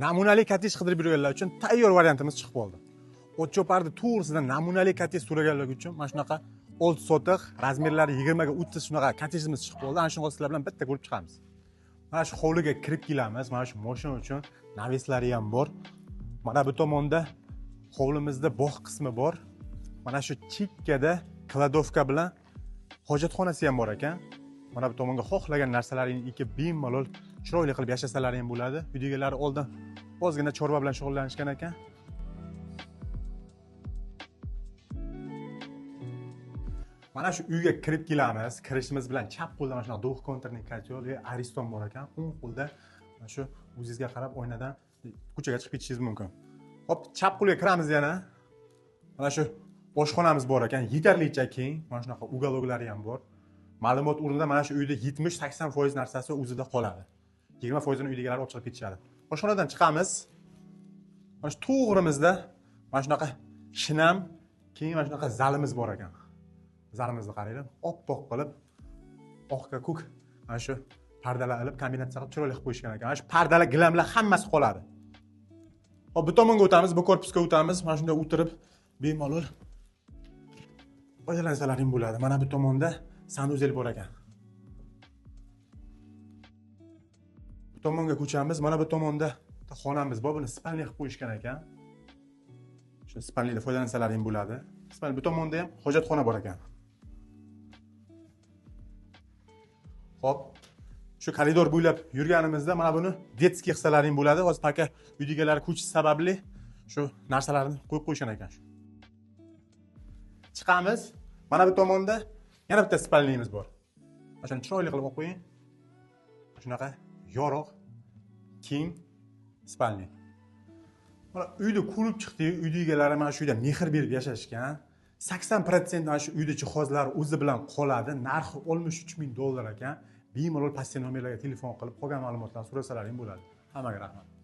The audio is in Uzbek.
namunali kottej qidirib yurganlar uchun tayyor variantimiz chiqib qoldi. O'tchoparni to'g'risidan namunali kottej so'raganlar uchun mana shunaqa 6 sotiq, razmerlari 20 ga 30 shunaqa kottejimiz chiqib qoldi. Ana shuni sizlar bilan bitta ko'rib chiqamiz. Mana shu hovliga kirib kelamiz. Mana shu mashina uchun naveslari ham bor. Mana bu tomonda hovlimizda bog' qismi bor. Mana shu chekkada kladovka bilan hojatxonasi ham bor ekan. Mana bu tomonga xohlagan narsalaringni ekib bemalol chiroyli qilib yashasalar ham bo'ladi. Uydagilar oldin ozgina chorva bilan shug'ullanishgan ekan. Mana shu uyga kirib kelamiz. Kirishimiz bilan chap qo'lda mana shunaqa duh kontrning kotyol va ariston bor ekan. O'ng qo'lda mana shu o'zingizga qarab oynadan ko'chaga chiqib ketishingiz mumkin. Hop, chap qo'lga kiramiz yana. Mana shu oshxonamiz bor ekan. Yetarlicha keng. Mana shunaqa ugaloglari ham bor. Ma'lumot o'rnida mana shu uyda 70-80% narsasi o'zida qoladi. 20% ni uydagilar olib chiqib ketishadi. Oshxonadan chiqamiz. Mana shu to'g'rimizda mana shunaqa shinam, keyin mana shunaqa zalimiz bor ekan. Zalimizni qaranglar, oppoq qilib, oqqa ko'k mana shu pardalar ilib, kombinatsiya qilib chiroyli qilib qo'yishgan ekan. Mana shu pardalar, gilamlar hammasi qoladi. Hop, bu tomonga o'tamiz, bu korpusga o'tamiz. Mana shunda o'tirib bemalol foydalansalaring bo'ladi. Mana bu tomonda sanuzel bor ekan. Bu tomonga ko'chamiz. Mana bu tomonda xonamiz bor. Buni spalniy qilib qo'yishgan ekan. Shu spalniyda foydalansalaring bo'ladi. Spalniy bu tomonda ham hojatxona bor ekan. Hop, shu koridor bo'ylab yurganimizda mana buni detskiy qilsalaring bo'ladi. Hozir paka uydagilar ko'chish sababli shu narsalarni qo'yib qo'yishgan ekan. Chiqamiz. Mana bu tomonda yana bitta spalniyimiz bor. Mana shuni chiroyli qilib qo'ying. Shunaqa yorug', keng spalniy. Mana uyni ko'rib chiqdik, uydagilar mana shu uyda mehr berib yashashgan. 80% mana shu uyda jihozlar o'zi bilan qoladi. Narxi $63,000 ekan. Bemalol pastki nomerlarga telefon qilib qolgan ma'lumotlarni so'rasalaring bo'ladi. Hammaga rahmat.